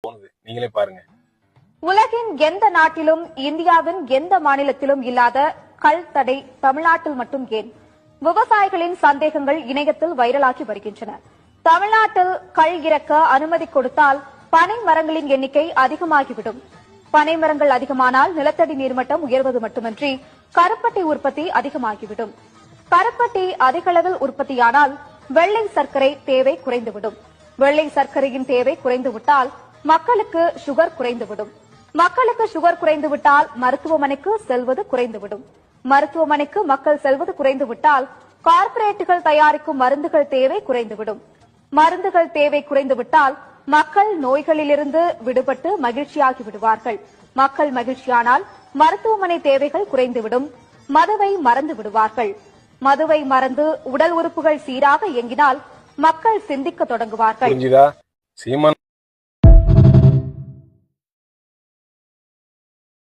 தோணுது. நீங்களே பாருங்க. உலகின் எந்த நாட்டிலும் இந்தியாவின் எந்த மாநிலத்திலும் இல்லாத கள் தடை தமிழ்நாட்டில் மட்டும் ஏன்? விவசாயிகளின் சந்தேகங்கள் இணையத்தில் வைரலாகி வருகின்றன. தமிழ்நாட்டில் கள் இறக்க அனுமதி கொடுத்தால் பனை மரங்களின் எண்ணிக்கை அதிகமாகிவிடும். பனை மரங்கள் அதிகமானால் நிலத்தடி நீர்மட்டம் உயர்வது மட்டுமின்றி கருப்பட்டி உற்பத்தி அதிகமாகிவிடும். கருப்பட்டி அதிகளவில் உற்பத்தியானால் வெள்ளை சர்க்கரை தேவை குறைந்துவிடும். வெள்ளை சர்க்கரையின் தேவை குறைந்துவிட்டால் மக்களுக்கு சுகர் குறைந்துவிடும். மக்களுக்கு சுகர் குறைந்துவிட்டால் மருத்துவமனைக்கு செல்வது குறைந்துவிடும். மருத்துவமனைக்கு மக்கள் செல்வது குறைந்துவிட்டால் கார்ப்பரேட்டுகள் தயாரிக்கும் மருந்துகள் தேவை குறைந்துவிடும். மருந்துகள் தேவை குறைந்துவிட்டால் மக்கள் நோய்களிலிருந்து விடுபட்டு மகிழ்ச்சியாகி விடுவார்கள். மக்கள் மகிழ்ச்சியானால் மருத்துவமனை தேவைகள் குறைந்துவிடும். மதுவை மறந்து விடுவார்கள். மதுவை மறந்து உடல் உறுப்புகள் சீராக இயங்கினால் மக்கள் சிந்திக்க தொடங்குவார்கள்.